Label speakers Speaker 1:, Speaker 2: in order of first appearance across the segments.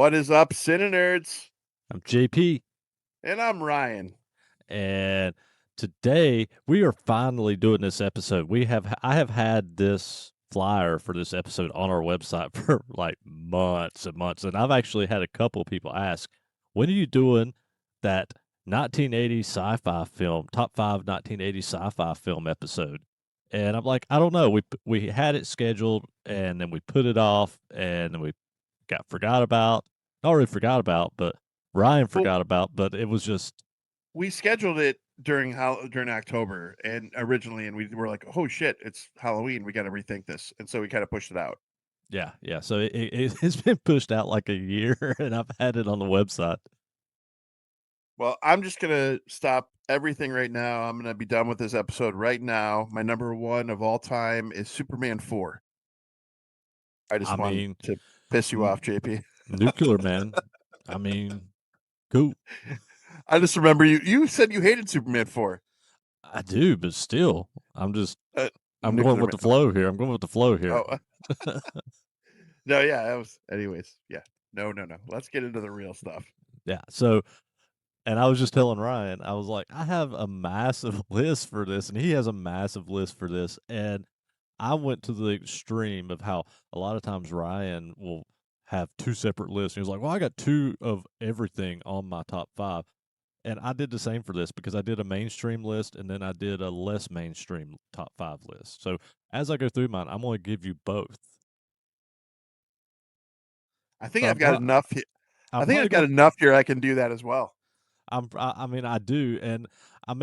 Speaker 1: What is up, CineNerds?
Speaker 2: I'm JP,
Speaker 1: And I'm Ryan.
Speaker 2: and today we are finally doing this episode. I have had this flyer for this episode on our website for like months and months, and I've actually had a couple people ask, "When are you doing that 1980s sci-fi film, top 5 1980s sci-fi film episode?" And I'm like, "I don't know. We had it scheduled and then we put it off and then we got forgot about. Not really forgot about, but Ryan
Speaker 1: Well,
Speaker 2: forgot about, but it was just
Speaker 1: we scheduled it during October and originally, and we were like, "Oh shit, it's Halloween. We got to rethink this," and so we kind of pushed it out.
Speaker 2: yeah, yeah. So it's been pushed out like a year, and I've had it on the website.
Speaker 1: Well, I'm just gonna stop everything right now. I'm gonna be done with this episode right now. My number one of all time is Superman 4. I just
Speaker 2: I
Speaker 1: wanted
Speaker 2: mean,
Speaker 1: to piss you
Speaker 2: n-
Speaker 1: off, JP.
Speaker 2: nuclear man. I mean, cool.
Speaker 1: I just remember you said you hated Superman 4.
Speaker 2: I do, but still, I'm going
Speaker 1: Nuclear
Speaker 2: with
Speaker 1: man.
Speaker 2: the flow here. I'm going with the flow here.
Speaker 1: Oh, no, yeah, that was. Anyways, yeah, no. Let's get into the real stuff.
Speaker 2: Yeah. So, and I was just telling Ryan, I was like, I have a massive list for this, and he has a massive list for this, and I went to the extreme of how a lot of times Ryan will have two separate lists. He was like, "Well, I got two of everything on my top 5." And I did the same for this because I did a mainstream list and then I did a less mainstream top 5 list. So as I go through mine, I'm going to give you both.
Speaker 1: I think
Speaker 2: So
Speaker 1: I've got enough. I
Speaker 2: I'm
Speaker 1: think
Speaker 2: probably
Speaker 1: I've got
Speaker 2: going
Speaker 1: enough here. I can do that as well.
Speaker 2: I mean I do, and I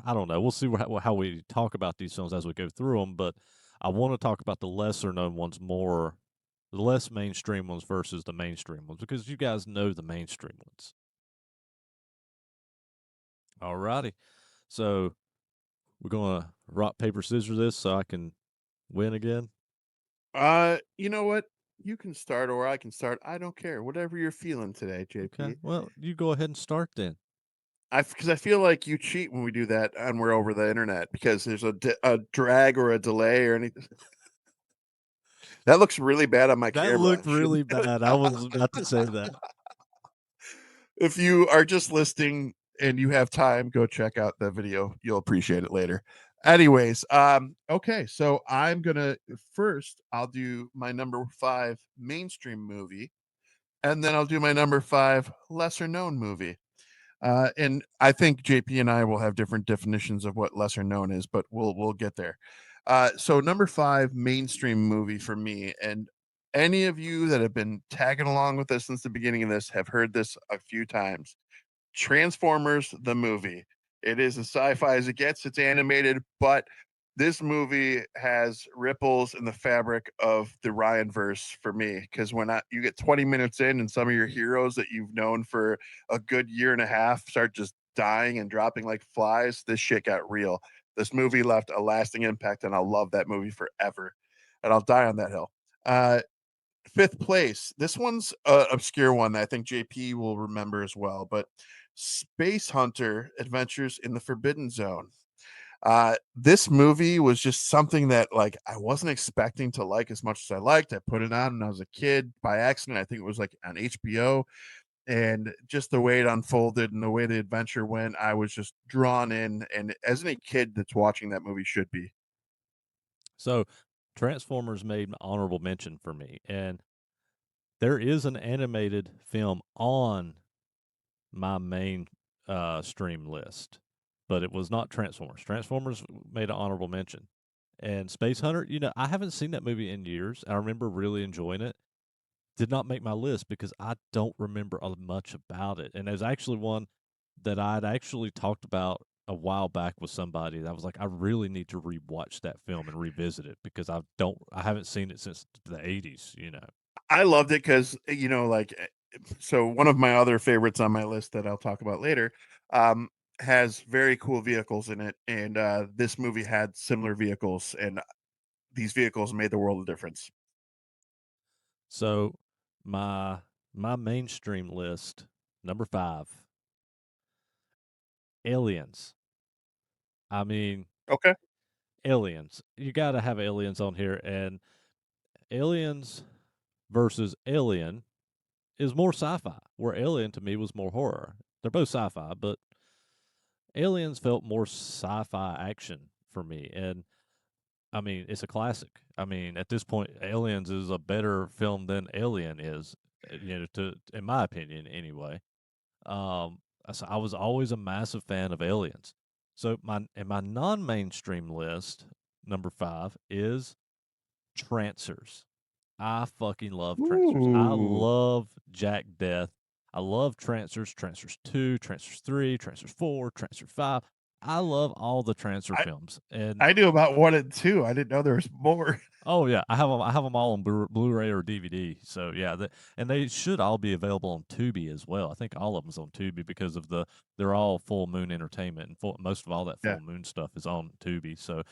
Speaker 2: don't know. We'll see how we talk about these films as we go through them, but I want to talk about the lesser known ones more, the less mainstream ones versus the mainstream ones because you guys know the mainstream ones. Alrighty. So we're gonna rock paper scissors this so I can win again.
Speaker 1: You know what? You can start or I can start. I don't care. Whatever you're feeling today,
Speaker 2: Okay.
Speaker 1: JP.
Speaker 2: Well, you go ahead and start then.
Speaker 1: Because I feel like you cheat when we do that and we're over the internet because there's a drag or a delay or anything. That looks really bad on my
Speaker 2: That
Speaker 1: camera.
Speaker 2: looked really bad. I was about to say that.
Speaker 1: If you are just listening and you have time, go check out the video. You'll appreciate it later. Anyways, okay, so I'm gonna first I'll do my number 5 mainstream movie, and then I'll do my number 5 lesser known movie. And I think JP and I will have different definitions of what lesser known is, but we'll get there. So number 5 mainstream movie for me, and any of you that have been tagging along with us since the beginning of this have heard this a few times. Transformers the movie. It is as sci-fi as it gets. It's animated, but this movie has ripples in the fabric of the Ryan verse for me. Because you get 20 minutes in, and some of your heroes that you've known for a good year and a half start just dying and dropping like flies, this shit got real. This movie left a lasting impact, and I'll love that movie forever. And I'll die on that hill. Fifth place. This one's a obscure one that I think JP will remember as well, but Space Hunter Adventures in the Forbidden Zone. This movie was just something that like I wasn't expecting to like as much as I liked. I put it on when I was a kid by accident. I think it was like on HBO, and just the way it unfolded and the way the adventure went, I was just drawn in. And as any kid that's watching that movie should be.
Speaker 2: So, Transformers made an honorable mention for me, and there is an animated film on my main stream list, but it was not Transformers. Transformers made an honorable mention, and Space Hunter. I haven't seen that movie in years. I remember really enjoying it. Did not make my list because I don't remember much about it, and there's actually one that I'd actually talked about a while back with somebody. That I was like, I really need to rewatch that film and revisit it because I haven't seen it since the '80s.
Speaker 1: I loved it because so one of my other favorites on my list that I'll talk about later has very cool vehicles in it, and this movie had similar vehicles, and these vehicles made the world of difference.
Speaker 2: So my mainstream list, number 5, Aliens. I mean,
Speaker 1: Okay.
Speaker 2: Aliens. You got to have aliens on here, and Aliens versus Alien is more sci-fi, where Alien to me was more horror. They're both sci-fi, but Aliens felt more sci-fi action for me. And I mean, it's a classic. I mean, at this point, Aliens is a better film than Alien is, to in my opinion, anyway. So I was always a massive fan of Aliens. So my non-mainstream list, number 5 is Trancers. I fucking love Trancers. I
Speaker 1: Ooh.
Speaker 2: love Jack Death. I love Trancers, Trancers 2, Trancers 3, Trancers 4, Trancers 5. I love all the Trancer
Speaker 1: I
Speaker 2: films. And
Speaker 1: I knew about 1 and 2. I didn't know there was more.
Speaker 2: oh yeah, I have them all on Blu-ray or DVD. So yeah, and they should all be available on Tubi as well. I think all of them's on Tubi because of they're all Full Moon Entertainment, and most of all that
Speaker 1: Yeah.
Speaker 2: Full Moon stuff is on Tubi. So,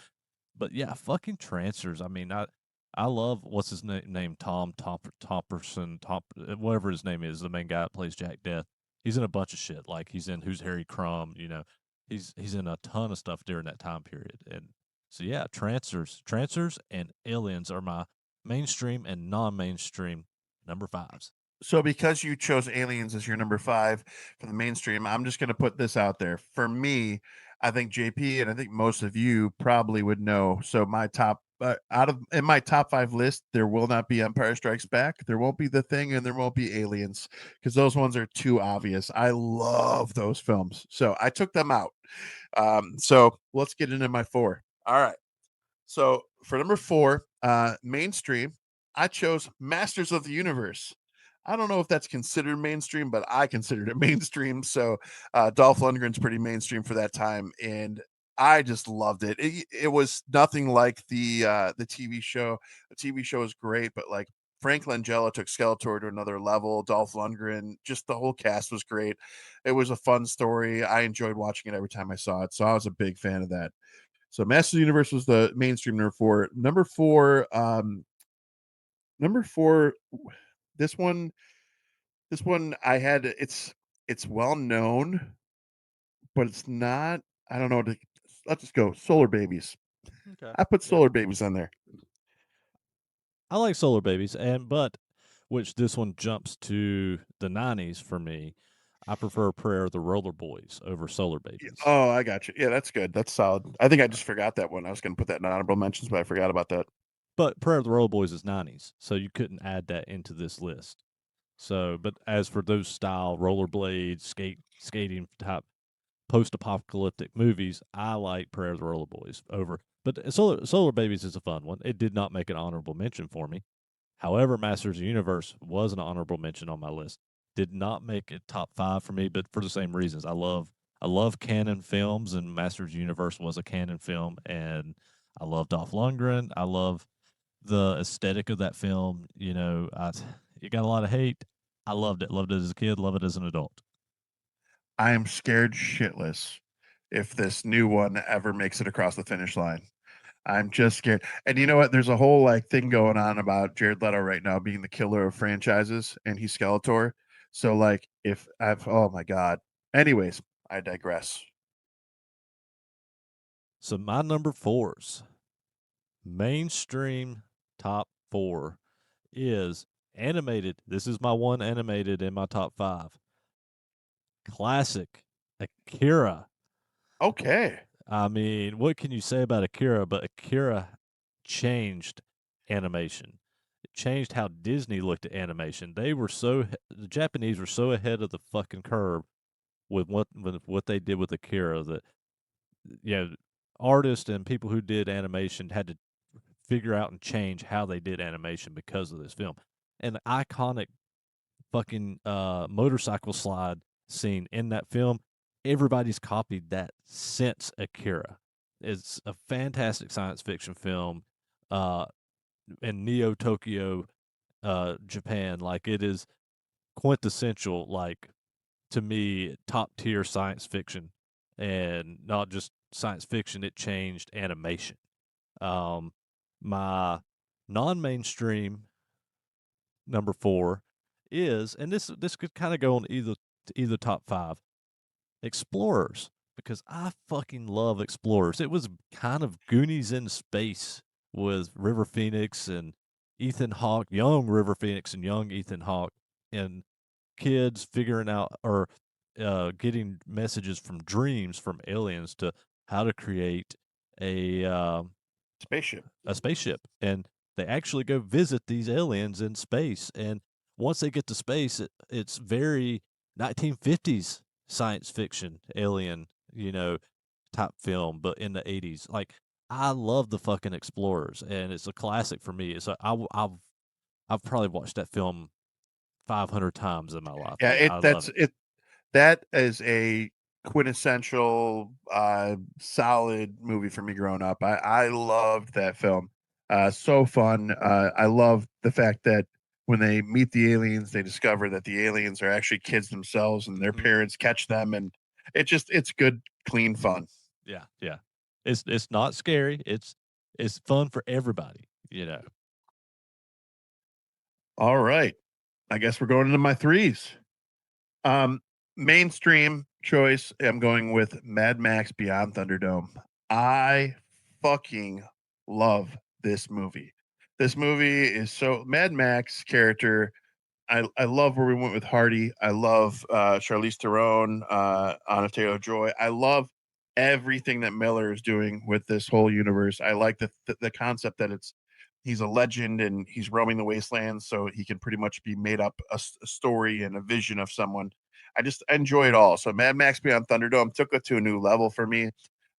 Speaker 2: but yeah, fucking Trancers. I mean, I love what's his name, Tom Topperson, whatever his name is, the main guy that plays Jack Death. He's in a bunch of shit. Like he's in Who's Harry Crumb. He's in a ton of stuff during that time period. And so yeah, Trancers and Aliens are my mainstream and non-mainstream number fives.
Speaker 1: So because you chose Aliens as your number 5 for the mainstream, I'm just gonna put this out there. For me, I think JP and I think most of you probably would know. So my top out of in my top 5 list, there will not be Empire Strikes Back, there won't be The Thing, and there won't be Aliens because those ones are too obvious. I love those films, so I took them out. So let's get into my 4. All right. So for number 4, mainstream, I chose Masters of the Universe. I don't know if that's considered mainstream, but I considered it mainstream. So Dolph Lundgren's pretty mainstream for that time, and I just loved it. It was nothing like the TV show. The TV show is great, but like Frank Langella took Skeletor to another level. Dolph Lundgren, just the whole cast was great. It was a fun story. I enjoyed watching it every time I saw it, so I was a big fan of that. So Masters of the Universe was the mainstream number 4. Number 4, this one I had it's well known, but it's not. I don't know. Let's just go Solar Babies.
Speaker 2: Okay.
Speaker 1: I put
Speaker 2: Yeah.
Speaker 1: Solar Babies on there.
Speaker 2: I like Solar Babies, but which this one jumps to the 90s for me. I prefer Prayer of the Roller Boys over Solar Babies.
Speaker 1: Oh, I got you. Yeah, that's good. That's solid. I think I just forgot that one. I was going to put that in honorable mentions, but I forgot about that.
Speaker 2: But Prayer of the Roller Boys is 90s, so you couldn't add that into this list. So, but as for those style rollerblades, skating type post-apocalyptic movies, I like Prayer of the Roller Boys over. But Solar Babies is a fun one. It did not make an honorable mention for me. However, Masters of the Universe was an honorable mention on my list. Did not make it top 5 for me, but for the same reasons. I love canon films, and Masters of the Universe was a canon film, and I love Dolph Lundgren. I love the aesthetic of that film. It got a lot of hate. I loved it. Loved it as a kid. Love it as an adult.
Speaker 1: I am scared shitless if this new one ever makes it across the finish line. I'm just scared. And you know what? There's a whole like thing going on about Jared Leto right now being the killer of franchises and he's Skeletor. So like if I've oh my god. Anyways, I digress.
Speaker 2: So my number fours, mainstream top 4 is animated. This is my one animated in my top 5. Classic Akira.
Speaker 1: Okay.
Speaker 2: I mean, what can you say about Akira? But Akira changed animation. It changed how Disney looked at animation. The Japanese were so ahead of the fucking curve with what they did with Akira that artists and people who did animation had to figure out and change how they did animation because of this film. And the iconic fucking motorcycle slide scene in that film, everybody's copied that since Akira. It's a fantastic science fiction film uh, in Neo Tokyo, Japan. Like it is quintessential, like to me, top tier science fiction, and not just science fiction. It changed animation. Um, my non-mainstream number 4 is, and this could kind of go on either top 5, Explorers, because I fucking love Explorers. It was kind of Goonies in space with River Phoenix and Ethan Hawke, young River Phoenix and young Ethan Hawke, and kids figuring out or getting messages from dreams from aliens to how to create a
Speaker 1: Spaceship.
Speaker 2: a spaceship, and they actually go visit these aliens in space. And once they get to space, it's very 1950s science fiction alien, type film, but in the 80s. Like, I love the fucking Explorers, and it's a classic for me. I've probably watched that film 500 times in my life.
Speaker 1: Yeah,
Speaker 2: I love it.
Speaker 1: that is a quintessential solid movie for me growing up. I loved that film. So fun. I love the fact that when they meet the aliens, they discover that the aliens are actually kids themselves and their
Speaker 2: Mhm.
Speaker 1: parents catch them, and it's good, clean fun.
Speaker 2: Yeah, yeah. It's not scary. It's fun for everybody.
Speaker 1: All right. I guess we're going into my threes. Um, Mainstream choice, I'm going with Mad Max Beyond Thunderdome. I fucking love this movie. This movie is so Mad Max character. I love where we went with Hardy. I love Charlize Theron, Anna Taylor-Joy. I love everything that Miller is doing with this whole universe. I like the concept that he's a legend and he's roaming the wastelands, so he can pretty much be made up a story and a vision of someone. I enjoy it all. So Mad Max Beyond Thunderdome took it to a new level for me.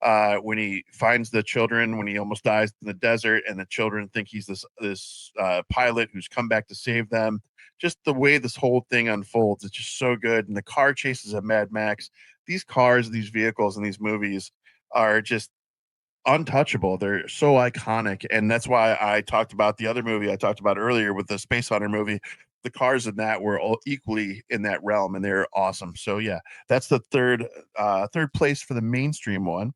Speaker 1: When he finds the children, when he almost dies in the desert, and the children think he's this pilot who's come back to save them. Just the way this whole thing unfolds, it's just so good. And the car chases of Mad Max, these cars, these vehicles in these movies are just untouchable. They're so iconic, and that's why I talked about the other movie I talked about earlier with the Space Hunter movie. The cars in that were all equally in that realm, and they're awesome. So yeah, that's the third place for the mainstream one.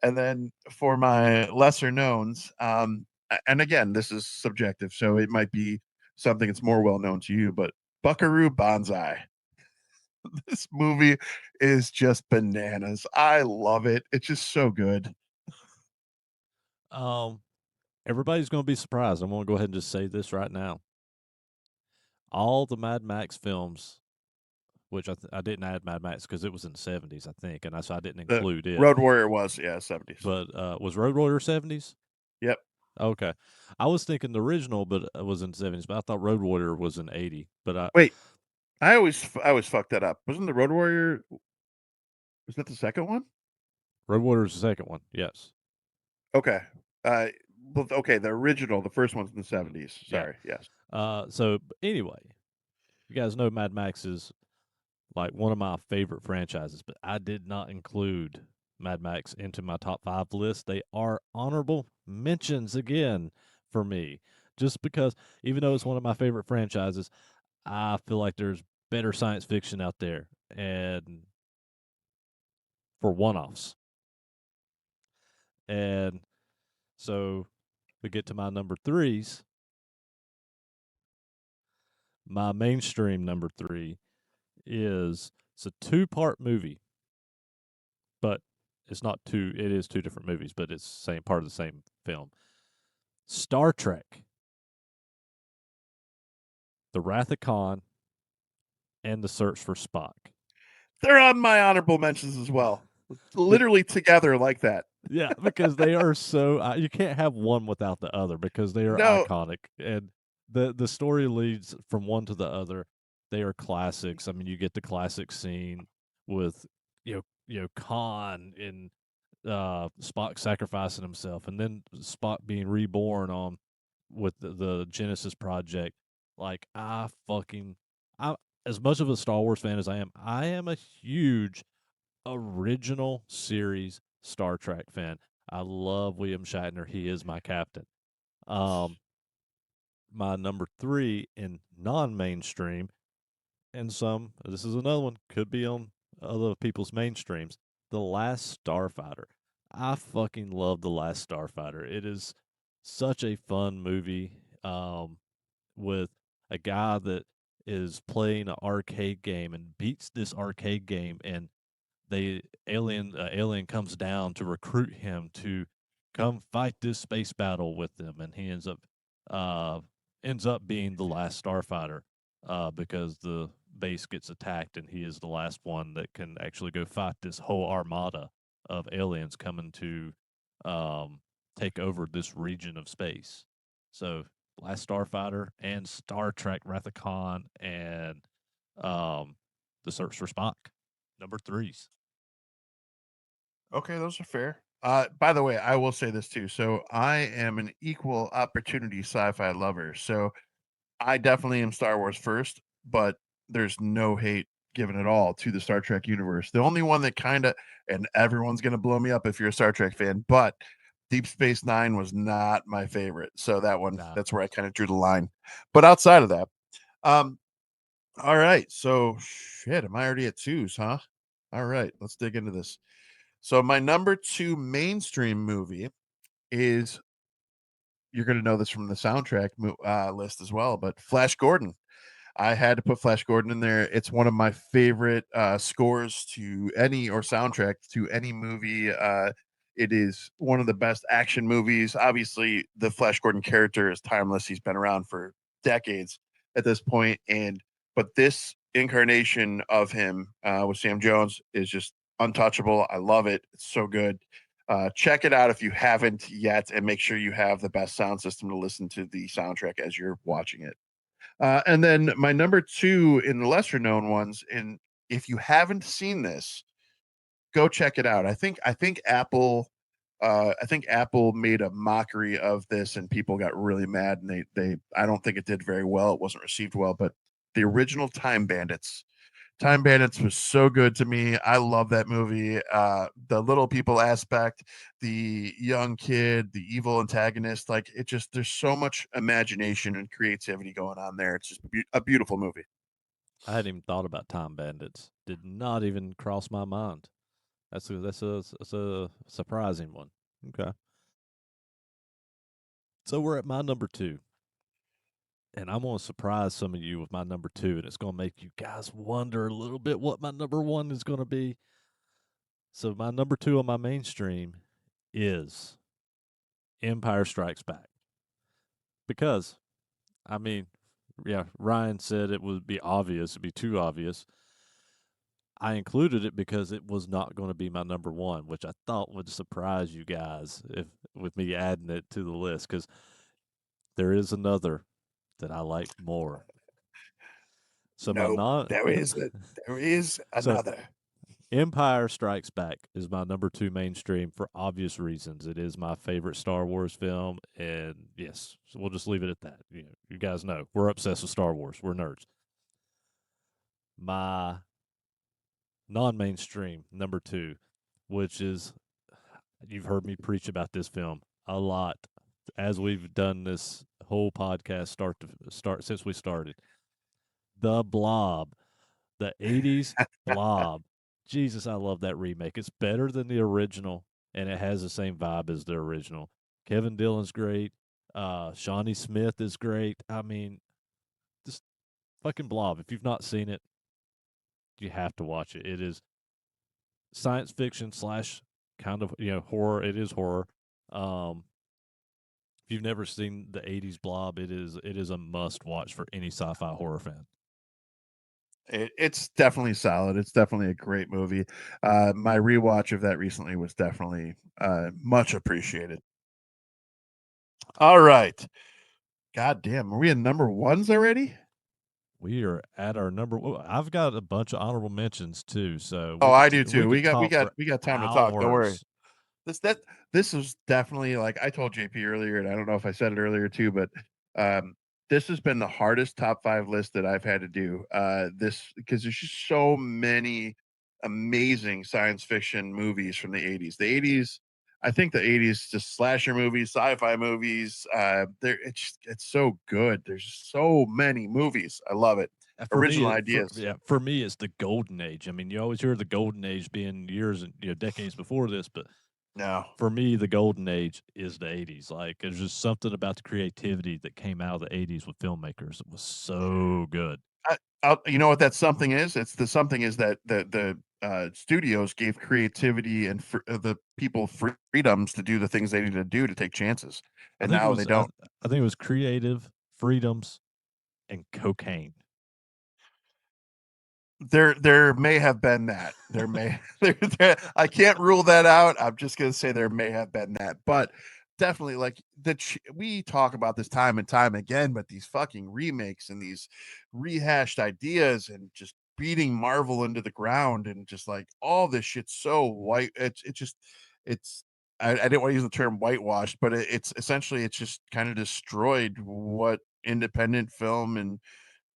Speaker 1: And then for my lesser knowns, and again, this is subjective, so it might be something that's more well known to you, but Buckaroo Banzai. This movie is just bananas. I love it. It's just so good.
Speaker 2: Um, Everybody's going to be surprised. I'm going to go ahead and just say this right now. All the Mad Max films, which I didn't add Mad Max because it was in the 70s, I think, and so I didn't
Speaker 1: The
Speaker 2: include it.
Speaker 1: Road Warrior was, yeah, 70s.
Speaker 2: But was Road Warrior 70s?
Speaker 1: Yep.
Speaker 2: Okay, I was thinking the original, but it was in the 70s. But I thought Road Warrior was in 80. But
Speaker 1: Wait, I always fucked that up. Wasn't the Road Warrior, was that the second one?
Speaker 2: Road Warrior is the second one. Yes.
Speaker 1: Okay. Uh okay, the original, the first one's in the
Speaker 2: Mhm.
Speaker 1: 70s.
Speaker 2: Yeah.
Speaker 1: Sorry. Yes.
Speaker 2: So anyway, you guys know Mad Max is like one of my favorite franchises, but I did not include Mad Max into my top 5 list. They are honorable mentions again for me, just because even though it's one of my favorite franchises, I feel like there's better science fiction out there, and for one-offs. And so we get to my number threes. My mainstream number three is it's a two-part movie, but it's not two. It is two different movies, but it's same part of the same film. Star Trek, The Wrath of Khan, and The Search for Spock.
Speaker 1: They're on my honorable mentions as well.
Speaker 2: But
Speaker 1: Literally together like that.
Speaker 2: yeah, because they are so you can't have one without the other because they are
Speaker 1: No,
Speaker 2: iconic, and the story leads from one to the other. They are classics. I mean, you get the classic scene with Khan and Spock sacrificing himself, and then Spock being reborn on with the Genesis project. Like, I as much of a Star Wars fan as I am a huge original series Star Trek fan. I love William Shatner. He is my captain. Um, my number three in non-mainstream, and this is another one could be on other people's mainstreams. The Last Starfighter. I fucking love The Last Starfighter. It is such a fun movie. With a guy that is playing an arcade game and beats this arcade game, and alien comes down to recruit him to come fight this space battle with them, and he uh ends up being the last starfighter because base gets attacked, and he is the last one that can actually go fight this whole armada of aliens coming to um, take over this region of space. So, Last Starfighter and Star Trek Wrath of Khan and um, The Search for Spock, number threes.
Speaker 1: Okay, those are fair. By the way, I will say this too. So I am an equal opportunity sci-fi lover. So I definitely am Star Wars first, but there's no hate given at all to the Star Trek universe. The only one that kind of, and everyone's going to blow me up if you're a Star Trek fan, but Deep Space Nine was not my favorite. So that one,
Speaker 2: Nah,
Speaker 1: that's where I kind of drew the line. But outside of that, um, all right. So shit, am I already at twos, huh? All right, let's dig into this. So my number two mainstream movie is, you're going to know this from the soundtrack list as well, but Flash Gordon. I had to put Flash Gordon in there. It's one of my favorite scores to any, or soundtrack to any movie. It is one of the best action movies. Obviously, the Flash Gordon character is timeless. He's been around for decades at this point, and but this incarnation of him with Sam Jones is just untouchable. I love it. It's so good. Check it out if you haven't yet, and make sure you have the best sound system to listen to the soundtrack as you're watching it. And then my number two in the lesser known ones, and if you haven't seen this, go check it out. I think Apple made a mockery of this and people got really mad, and they I don't think it did very well. It wasn't received well, but the original Time Bandits. Time Bandits was so good to me. I love that movie. The little people aspect, the young kid, the evil antagonist, like it just, there's so much imagination and creativity going on there. It's just a beautiful movie.
Speaker 2: I hadn't even thought about Time Bandits. Did not even cross my mind. That's a surprising one. Okay, so we're at my number two, and I'm gonna surprise some of you with my number two, and it's gonna make you guys wonder a little bit what my number one is gonna be. So my number two on my mainstream is Empire Strikes Back, because I mean, yeah, Ryan said it would be obvious, it'd be too obvious. I included it because it was not going to be my number one, which I thought would surprise you guys if with me adding it to the list, because there is another that I like more. So my
Speaker 1: Nope,
Speaker 2: non
Speaker 1: there is
Speaker 2: so
Speaker 1: another.
Speaker 2: Empire Strikes Back is my number two mainstream for obvious reasons. It is my favorite Star Wars film, and yes, so we'll just leave it at that. You guys know we're obsessed with Star Wars. We're nerds. My non-mainstream number two, which is, you've heard me preach about this film a lot as we've done this whole podcast start since we started. The Blob, the 80s Blob. Jesus, I love that remake. It's better than the original, and it has the same vibe as the original. Kevin Dillon's great. Shawnee Smith is great. I mean, just fucking Blob. If you've not seen it, you have to watch it. It is science fiction slash kind of horror. It is horror. Um, if you've never seen the '80s Blob, it is a must watch for any sci-fi horror fan.
Speaker 1: It's definitely solid. It's definitely a great movie. My rewatch of that recently was definitely much appreciated. All right. God damn, are we in number ones already?
Speaker 2: We are at our number. Well, I've got a bunch of honorable mentions too, so
Speaker 1: Oh, I do
Speaker 2: we
Speaker 1: too.
Speaker 2: could talk for
Speaker 1: We got time to talk. Don't worry.
Speaker 2: hours.
Speaker 1: This that this is definitely, like I told JP earlier, and I don't know if I said it earlier too, but um this has been the hardest top five list that I've had to do. This, because there's just so many amazing science fiction movies from the 80s. The 80s, I think the 80s, just slasher movies, sci-fi movies, it's so good. There's so many movies. I love it.
Speaker 2: For
Speaker 1: Original
Speaker 2: me,
Speaker 1: ideas.
Speaker 2: for me, it's the golden age. I mean, you always hear the golden age being years and decades before this, but
Speaker 1: No.
Speaker 2: for me, the golden age is the '80s. Like, there's just something about the creativity that came out of the '80s with filmmakers. It was so good.
Speaker 1: You know what that something is? It's the something is that the studios gave creativity and the people freedoms to do the things they needed to do to take chances,
Speaker 2: I
Speaker 1: and
Speaker 2: think it
Speaker 1: now they
Speaker 2: was I,
Speaker 1: don't.
Speaker 2: I think it was creative freedoms and cocaine.
Speaker 1: There may have been that. There may I can't rule that out. I'm just gonna say there may have been that, but definitely like we talk about this time and time again, but these fucking remakes and these rehashed ideas and just beating Marvel into the ground and just like all this shit's so white. It's I didn't want to use the term whitewashed, but it's essentially it's just kind of destroyed what independent film and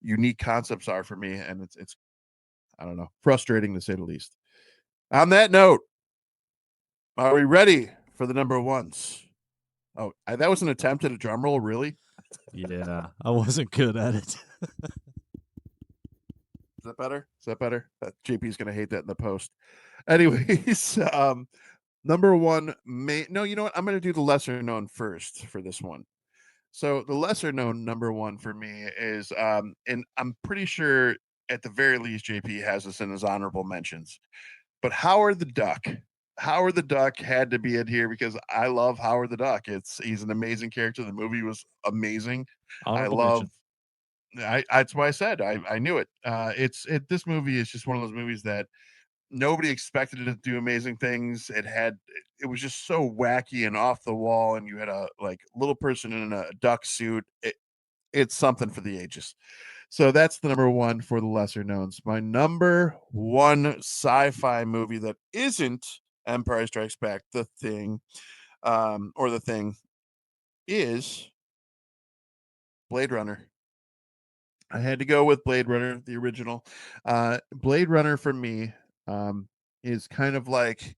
Speaker 1: unique concepts are for me, and it's I don't know, frustrating to say the least. On that note, are we ready for the number ones? Oh, that was an attempt at a drum roll, really?
Speaker 2: Yeah, I wasn't good at it.
Speaker 1: Is that better? Is that better? JP's gonna hate that in the post. Anyways, number one no, you know what? I'm gonna do the lesser known first for this one. So the lesser known number one for me is and I'm pretty sure at the very least JP has this in his honorable mentions. But Howard the Duck. Howard the Duck had to be in here because I love Howard the Duck. He's an amazing character. The movie was amazing. I
Speaker 2: Honorable
Speaker 1: love
Speaker 2: mention.
Speaker 1: I that's why I said I knew it. This movie is just one of those movies that nobody expected it to do amazing things. It was just so wacky and off the wall, and you had a like little person in a duck suit. It's something for the ages. So that's the number one for the lesser knowns. My number one sci-fi movie that isn't Empire Strikes Back, The Thing, or The Thing, is Blade Runner. I had to go with Blade Runner, the original. Blade Runner for me is kind of like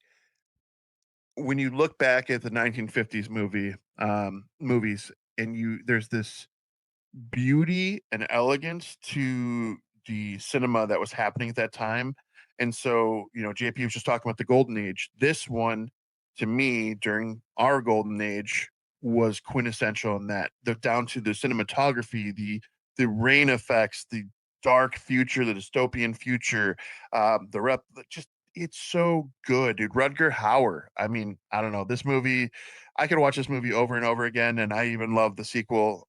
Speaker 1: when you look back at the 1950s movies, and there's this beauty and elegance to the cinema that was happening at that time. And so, JP was just talking about the golden age. This one, to me, during our golden age, was quintessential in that. Down to the cinematography, the rain effects, the dark future, the dystopian future, just it's so good, dude. Rutger Hauer. I mean, I don't know. This movie, I could watch this movie over and over again, and I even love the sequel.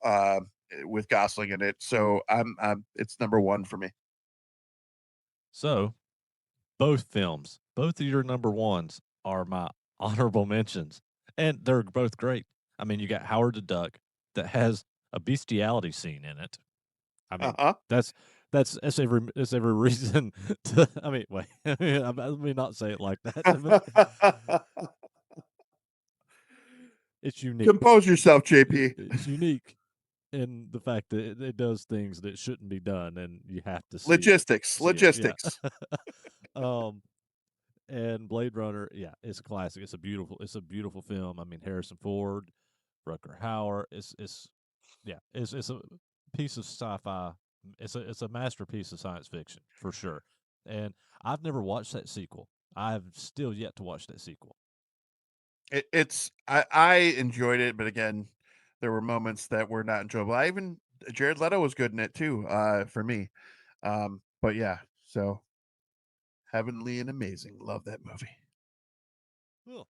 Speaker 1: With Gosling in it. So it's number one for me.
Speaker 2: So, both films, both of your number ones are my honorable mentions, and they're both great. I mean, you got Howard the Duck that has a bestiality scene in it. I mean,
Speaker 1: Uh-huh.
Speaker 2: that's that's every reason to. I mean, wait, let me not say it like that. But it's unique.
Speaker 1: Compose yourself, JP.
Speaker 2: It's unique in the fact that it does things that shouldn't be done, and you have to
Speaker 1: Logistics,
Speaker 2: see it. Yeah.
Speaker 1: logistics.
Speaker 2: um, and Blade Runner, yeah, it's a classic. It's a beautiful film. I mean, Harrison Ford, Rutger Hauer. It's a piece of sci-fi. It's a masterpiece of science fiction for sure. And I've never watched that sequel. I've still yet to watch that sequel.
Speaker 1: I enjoyed it, but again, there were moments that were not enjoyable. I even Jared Leto was good in it too, for me. But yeah, so heavenly and amazing. Love that movie.
Speaker 2: Cool.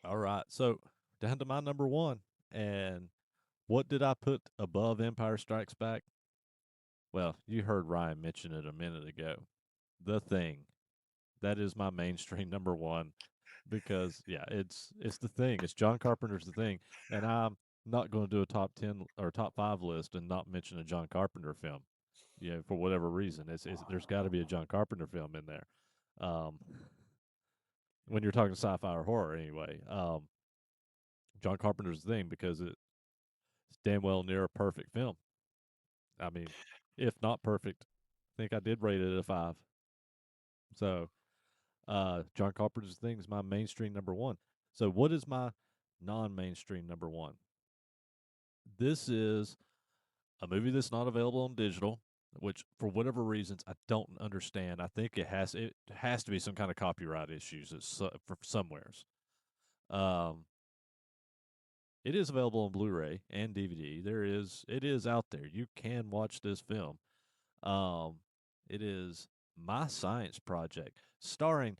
Speaker 2: All right, so down to my number one, and what did I put above Empire Strikes Back? Well, you heard Ryan mention it a minute ago. The Thing. That is my mainstream number one because yeah, it's the thing. It's John Carpenter's The Thing, and I'm not going to do a top 10 or top 5 list and not mention a John Carpenter film. Yeah, for whatever reason, there's got to be a John Carpenter film in there. Um, when you're talking sci-fi or horror, anyway, John Carpenter's The Thing because it's damn well near a perfect film. I mean, if not perfect, I think I did rate it a 5. So John Carpenter's Thing is my mainstream number one. So what is my non-mainstream number one? This is a movie that's not available on digital, which for whatever reasons I don't understand. I think it has to be some kind of copyright issues for somewheres. Um, it is available on Blu-ray and DVD. It is out there. You can watch this film. Um, it is My Science Project, starring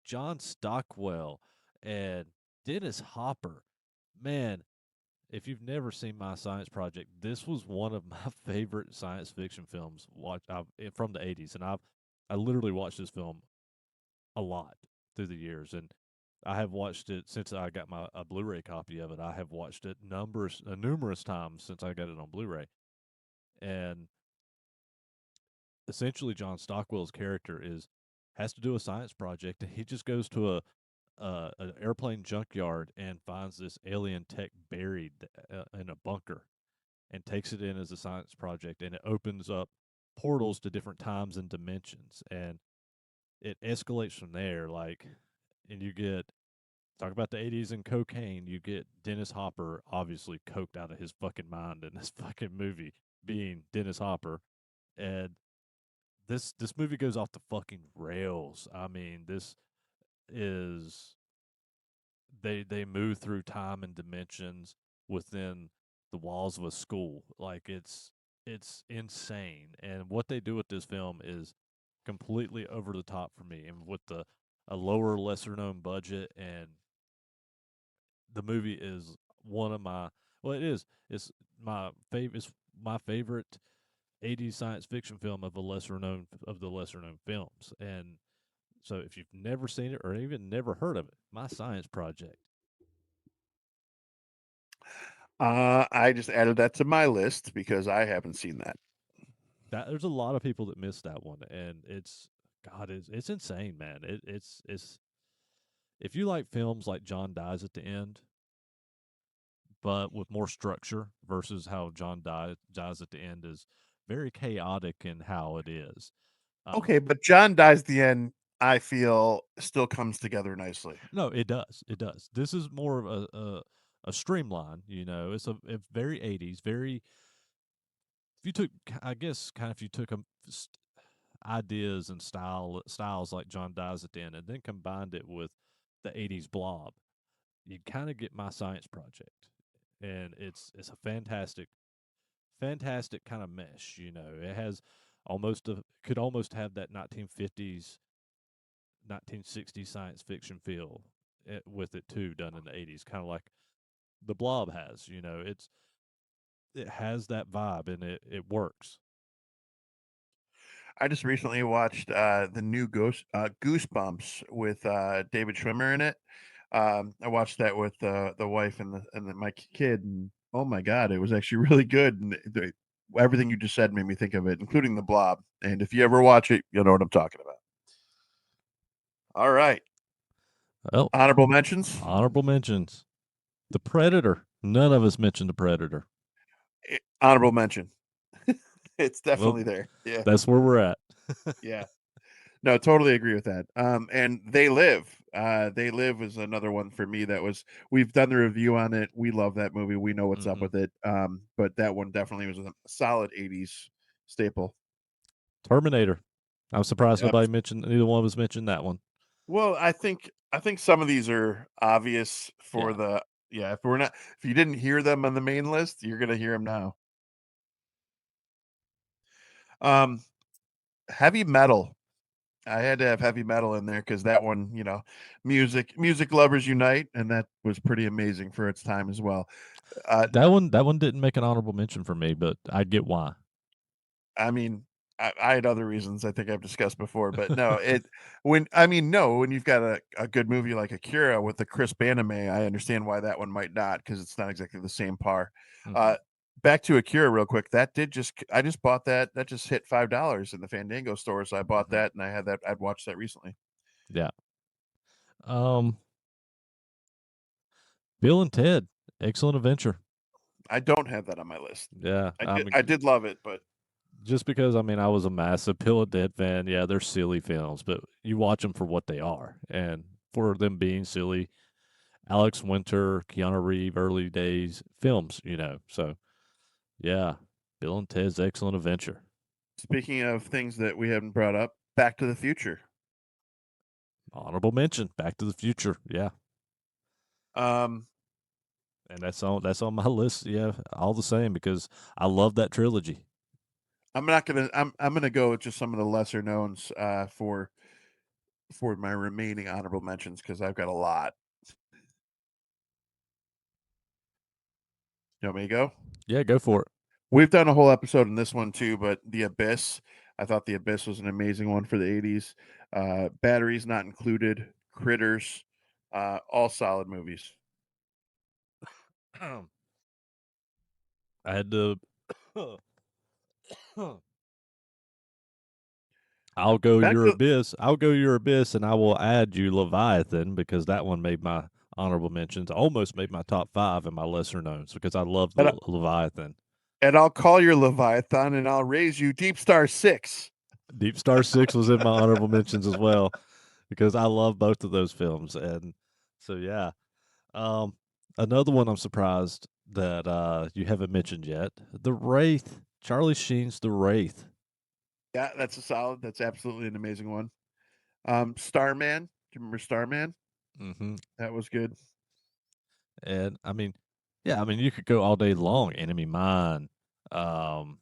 Speaker 2: John Stockwell and Dennis Hopper. Man, if you've never seen my science project, this was one of my favorite science fiction films from the '80s, and I literally watched this film a lot through the years, and I have watched it since I got my a Blu-ray copy of it. I have watched it numerous times since I got it on Blu-ray, and essentially John Stockwell's character is has to do a science project, and he just goes to an airplane junkyard and finds this alien tech buried in a bunker and takes it in as a science project, and it opens up portals to different times and dimensions, and it escalates from there. Like, and you get talk about the '80s and cocaine. You get Dennis Hopper obviously coked out of his fucking mind in this fucking movie, being Dennis Hopper, and this movie goes off the fucking rails. I mean, this is they move through time and dimensions within the walls of a school. Like it's insane. And what they do with this film is completely over the top for me. And with the a lower, lesser known budget, and the movie is one of my well, it is. It's my favorite '80s science fiction film of the lesser known films. And so if you've never seen it or even never heard of it, My Science Project.
Speaker 1: I just added that to my list because I haven't seen that.
Speaker 2: That there's a lot of people that miss that one, and it's insane, man. It's if you like films like John Dies at the End, but with more structure versus how dies at the end is very chaotic in how it is.
Speaker 1: Okay, but John Dies at the end, I feel still comes together nicely.
Speaker 2: No, it does. It does. This is more of a streamline. You know, it's very '80s. Very. If you took, I guess, kind of if you took ideas and styles like John Dies at the End, and then combined it with the '80s blob, you kind of get My Science Project, and it's a fantastic kind of mesh. You know, it has could almost have that 1950s 1960s science fiction feel with it too, done in the '80s, kind of like the Blob has. You know, it has that vibe, and it works.
Speaker 1: I just recently watched the new Goosebumps with David Schwimmer in it. I watched that with the wife and my kid, and oh my god, it was actually really good. And everything you just said made me think of it, including the Blob. And if you ever watch it, you'll know what I'm talking about. All right,
Speaker 2: Well,
Speaker 1: honorable mentions.
Speaker 2: honorable mentions: The Predator. None of us mentioned The Predator.
Speaker 1: Honorable mention. It's
Speaker 2: Well,
Speaker 1: definitely there. Yeah,
Speaker 2: that's where we're at.
Speaker 1: yeah. No, totally agree with that. And They Live. They Live is another one for me that was we've done the review on it. We love that movie. We know what's up
Speaker 2: Hmm.
Speaker 1: with it. But that one definitely was a solid 80s staple.
Speaker 2: Terminator. I'm surprised
Speaker 1: Yep.
Speaker 2: nobody mentioned neither one of us mentioned that one.
Speaker 1: Well, I think some of these are obvious for
Speaker 2: Yeah,
Speaker 1: the yeah, if you didn't hear them on the main list, you're gonna hear them now. Um, Heavy metal. I had to have heavy metal in there because that one, music lovers unite, and that was pretty amazing for its time as well. Uh,
Speaker 2: that one didn't make an honorable mention for me, but I get why.
Speaker 1: I mean, I had other reasons I think I've discussed before, but no, when you've got a good movie like Akira with the crisp anime, I understand why that one might not because it's not exactly the same par.
Speaker 2: Hmm.
Speaker 1: Uh, Back to Akira real quick. I just bought that. That just hit $5 in the Fandango store, so I bought
Speaker 2: Hmm.
Speaker 1: that and I'd watched that recently.
Speaker 2: Yeah. Um, Bill and Ted, Excellent Adventure.
Speaker 1: I don't have that on my list.
Speaker 2: Yeah, I
Speaker 1: I
Speaker 2: mean,
Speaker 1: did love it, but
Speaker 2: just because I mean I was a massive Bill and Ted fan. Yeah, they're silly films, but you watch them for what they are, and for them being silly, Alex Winter, Keanu Reeves, early days films. You know, so yeah, Bill and Ted's Excellent Adventure.
Speaker 1: speaking of things that we haven't brought up, Back to the Future.
Speaker 2: Honorable mention, Back to the Future. Yeah,
Speaker 1: Um,
Speaker 2: and that's on my list. Yeah, all the same because I love that trilogy.
Speaker 1: I'm not gonna. I'm gonna go with just some of the lesser knowns for my remaining honorable mentions because I've got a lot. You want me to go?
Speaker 2: Yeah, go for it.
Speaker 1: We've done a whole episode in this one too, but The Abyss, I thought The Abyss was an amazing one for the 80s. Batteries Not Included, Critters, all solid movies.
Speaker 2: I had to. I'll go
Speaker 1: Back
Speaker 2: your
Speaker 1: to
Speaker 2: abyss. I'll go your abyss, and I will add you Leviathan because that one made my honorable mentions. Almost made my top 5 and my lesser knowns because I love the
Speaker 1: and,
Speaker 2: Leviathan.
Speaker 1: I'll call your Leviathan and I'll raise you Deep Star 6.
Speaker 2: Deep Star 6 was in my honorable mentions as well because I love both of those films. And so, yeah. Um, Another one I'm surprised that you haven't mentioned yet The Wraith. Charlie Sheen's The Wraith.
Speaker 1: Yeah, that's a solid. That's absolutely an amazing one. Starman. Do you remember Starman?
Speaker 2: Mm-hmm.
Speaker 1: That was good.
Speaker 2: And I mean, yeah, I mean, you could go all day long. Enemy Mine. Um,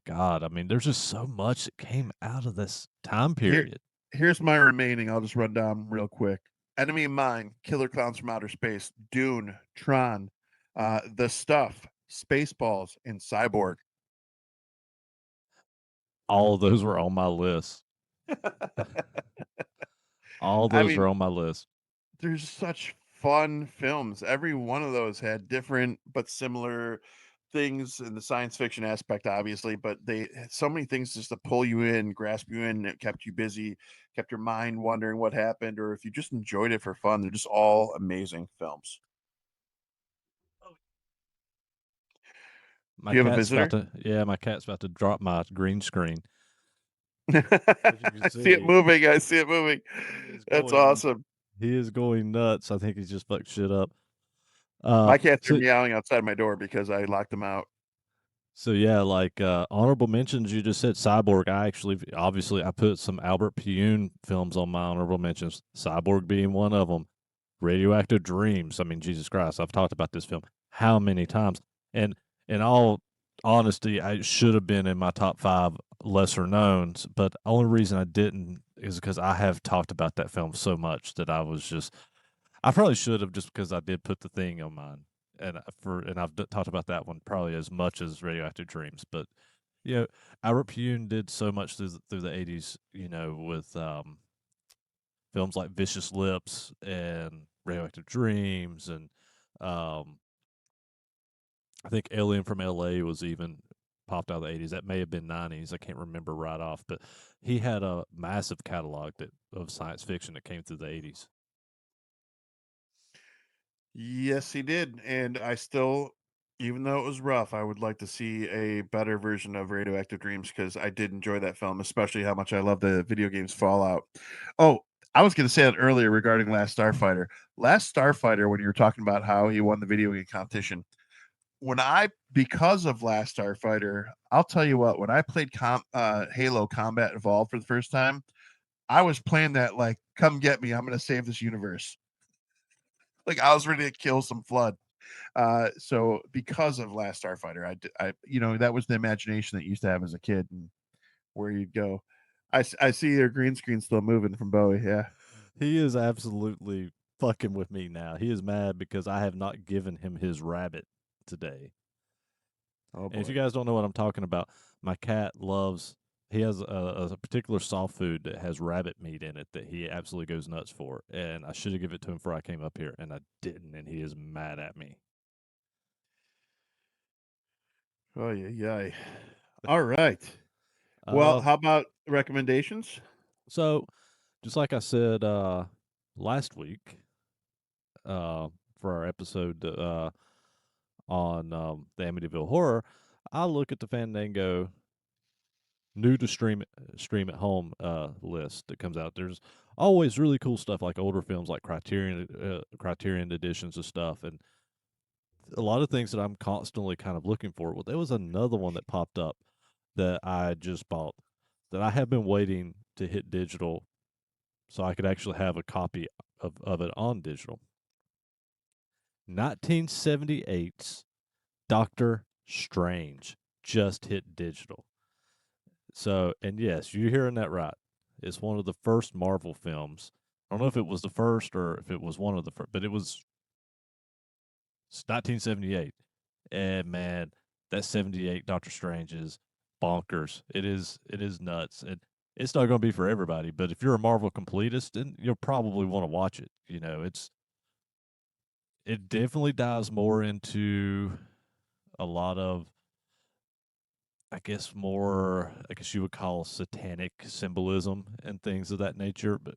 Speaker 2: God, I mean, there's just so much that came out of this time
Speaker 1: Here,
Speaker 2: period.
Speaker 1: here's my remaining. I'll just run down real quick. Enemy of Mine, Killer Clowns from Outer Space, Dune, Tron, The Stuff, Spaceballs, and Cyborg.
Speaker 2: All of those were on my list. All
Speaker 1: I
Speaker 2: those
Speaker 1: mean,
Speaker 2: are on my list.
Speaker 1: there's such fun films. Every one of those had different but similar things in the science fiction aspect, obviously, but they had so many things just to pull you in, grasp you in. It kept you busy, kept your mind wondering what happened, or if you just enjoyed it for fun. They're just all amazing films.
Speaker 2: My
Speaker 1: Do you have a
Speaker 2: cat's about
Speaker 1: visitor?
Speaker 2: to, yeah, my cat's about to drop my green screen. As you can
Speaker 1: I see it
Speaker 2: see,
Speaker 1: moving. I see it moving.
Speaker 2: he is
Speaker 1: That's
Speaker 2: going,
Speaker 1: awesome.
Speaker 2: he is going nuts. I think he's just fucked shit up.
Speaker 1: My cats are
Speaker 2: So
Speaker 1: meowing outside my door because I locked them out.
Speaker 2: So yeah, like honorable mentions, you just said Cyborg. I actually, obviously, I put some Albert Pune films on my honorable mentions. Cyborg being one of them. Radioactive Dreams. I mean, Jesus Christ, I've talked about this film how many times? And in all honesty, I should have been in my top 5 lesser knowns. But the only reason I didn't is because I have talked about that film so much that I was just I probably should have just because I did put the thing on mine, and I've talked about that one probably as much as Radioactive Dreams. But you know, Albert Pune did so much through the 80s. You know, with films like Vicious Lips and Radioactive Dreams, and um, I think Alien from L.A. was even popped out of the 80s. That may have been 90s. I can't remember right off, but he had a massive catalog of science fiction that came through the 80s.
Speaker 1: Yes, he did. And I still, even though it was rough, I would like to see a better version of Radioactive Dreams because I did enjoy that film, especially how much I love the video games Fallout. Oh, I was going to say that earlier regarding Last Starfighter. Last Starfighter, when you were talking about how he won the video game competition, because of Last Starfighter, I'll tell you what, when I played Halo Combat Evolved for the first time, I was playing that like, come get me, I'm going to save this universe. Like I was ready to kill some flood. So because of Last Starfighter, that was the imagination that you used to have as a kid and where you'd go. I see your green screen still moving from Bowie. Yeah.
Speaker 2: He is absolutely fucking with me now. He is mad because I have not given him his rabbit today.
Speaker 1: Oh
Speaker 2: And if you
Speaker 1: boy.
Speaker 2: guys don't know what I'm talking about, my cat loves. He has a particular soft food that has rabbit meat in it that he absolutely goes nuts for. And I should have given it to him before I came up here, and I didn't. And he is mad at me.
Speaker 1: Oh yeah, yeah. All right. Well,
Speaker 2: Uh,
Speaker 1: how about recommendations?
Speaker 2: so just like I said last week, uh, for our episode on the Amityville Horror, I look at the Fandango new to stream at home list that comes out. There's always really cool stuff like older films like Criterion editions of stuff, and a lot of things that I'm constantly kind of looking for. Well, there was another one that popped up that I just bought that I have been waiting to hit digital so I could actually have a copy of it on digital. 1978's Doctor Strange just hit digital. So, and yes, you're hearing that right. It's one of the first Marvel films. I don't know if it was the first or if it was one of the first, but it was It's 1978, and man, that 78 Doctor Strange is bonkers. It is nuts, and it's not going to be for everybody. But if you're a Marvel completist, then you'll probably want to watch it. It definitely dives more into a lot of, I guess, more, I guess you would call satanic symbolism and things of that nature. But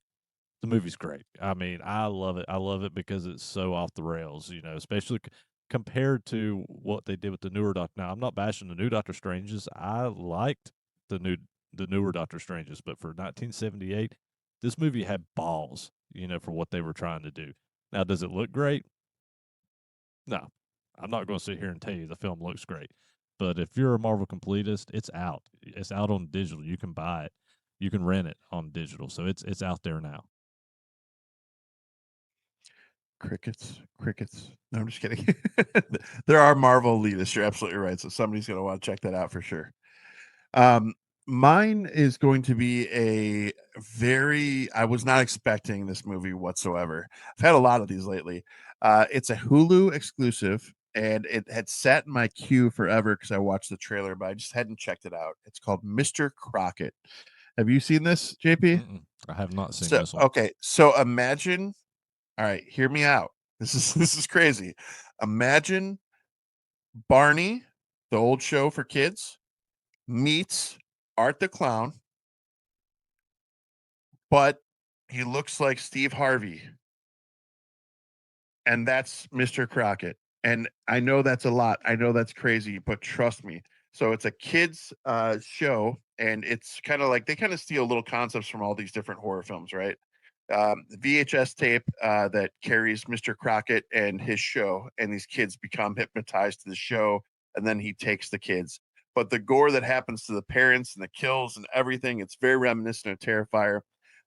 Speaker 2: the movie's great. I mean, I love it. I love it because it's so off the rails, especially compared to what they did with the newer Doctor. Now, I'm not bashing the new Doctor Stranges. I liked the new the newer Doctor Stranges, but for 1978, this movie had balls, for what they were trying to do. Now, does it look great? No, I'm not going to sit here and tell you the film looks great. But if you're a Marvel completist, it's out. It's out on digital. You can buy it. You can rent it on digital. So it's out there now.
Speaker 1: Crickets, crickets. No, I'm just kidding. There are Marvel elitists. You're absolutely right. So somebody's going to want to check that out for sure. Um, Mine is going to be a very, I was not expecting this movie whatsoever. I've had a lot of these lately. It's a Hulu exclusive, and it had sat in my queue forever because I watched the trailer, but I just hadn't checked it out. It's called Mr. Crockett. Have you seen this, JP?
Speaker 2: I have not seen
Speaker 1: So
Speaker 2: this one.
Speaker 1: okay, so imagine, all right, hear me out. This is crazy. Imagine Barney, the old show for kids, meets Art the Clown, but he looks like Steve Harvey, and that's Mr. Crockett. And I know that's a lot. I know that's crazy, but trust me. So it's a kids show, and it's kind of like they kind of steal little concepts from all these different horror films, right? The VHS tape that carries Mr. Crockett and his show, and these kids become hypnotized to the show, and then he takes the kids. But the gore that happens to the parents and the kills and everything, it's very reminiscent of Terrifier.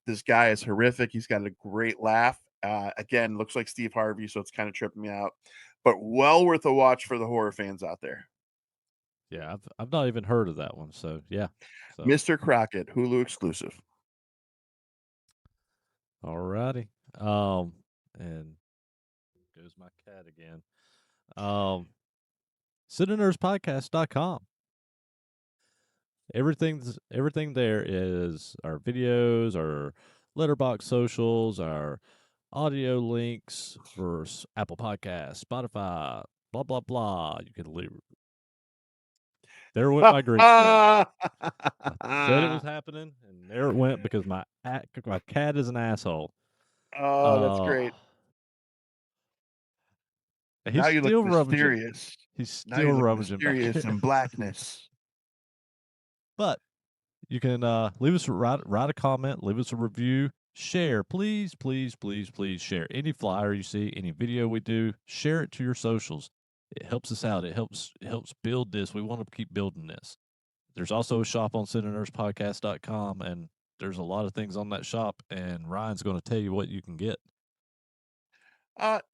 Speaker 1: This guy is horrific. He's got a great laugh. Again, looks like Steve Harvey, so it's kind of tripping me out. But well worth a watch for the horror fans out there.
Speaker 2: Yeah, I've not even heard of that one. So yeah. So
Speaker 1: Mr. Crockett, Hulu exclusive.
Speaker 2: alrighty. And goes my cat again. CineNerdsPodcast.com. Everything there is our videos, our letterbox socials, our audio links for Apple Podcasts, Spotify, blah blah blah. You can leave. There went my Grinch joke. I said it was happening, and there it went because my cat is an asshole.
Speaker 1: Oh, that's
Speaker 2: Uh,
Speaker 1: great.
Speaker 2: he's
Speaker 1: Now you look
Speaker 2: still rummaging.
Speaker 1: mysterious.
Speaker 2: He's
Speaker 1: Now
Speaker 2: still
Speaker 1: you look
Speaker 2: rummaging back
Speaker 1: mysterious
Speaker 2: here.
Speaker 1: in blackness.
Speaker 2: But you can leave us write a comment, leave us a review, share, please, please, please, please share any flyer you see, any video we do, share it to your socials. It helps us out. It helps build this. We want to keep building this. There's also a shop on CineNerdsPodcast.com, and there's a lot of things on that shop, and Ryan's going to tell you what you can get.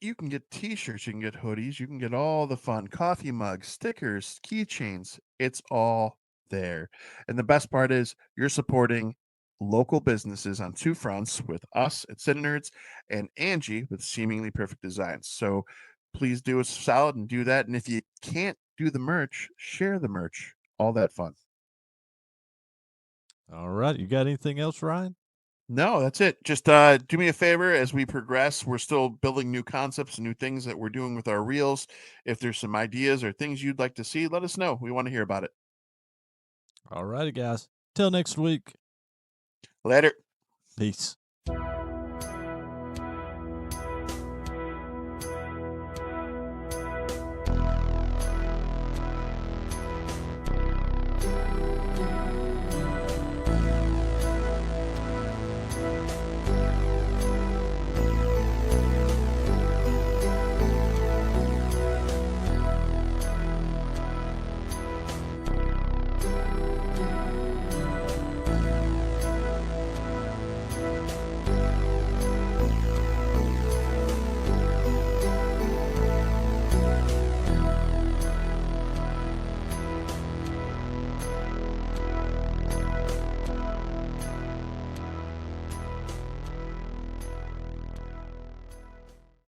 Speaker 1: You can get t-shirts, you can get hoodies, you can get all the fun coffee mugs, stickers, keychains. It's all there. And the best part is you're supporting local businesses on two fronts with us at CineNerds and Angie with Seemingly Perfect Designs. So please do us a solid and do that. And if you can't do the merch, share the merch. All that fun.
Speaker 2: All right. You got anything else, Ryan?
Speaker 1: No, that's it. Just do me a favor as we progress. We're still building new concepts and new things that we're doing with our reels. If there's some ideas or things you'd like to see, let us know. We want to hear about it.
Speaker 2: All righty, guys. Till next week.
Speaker 1: Later.
Speaker 2: Peace.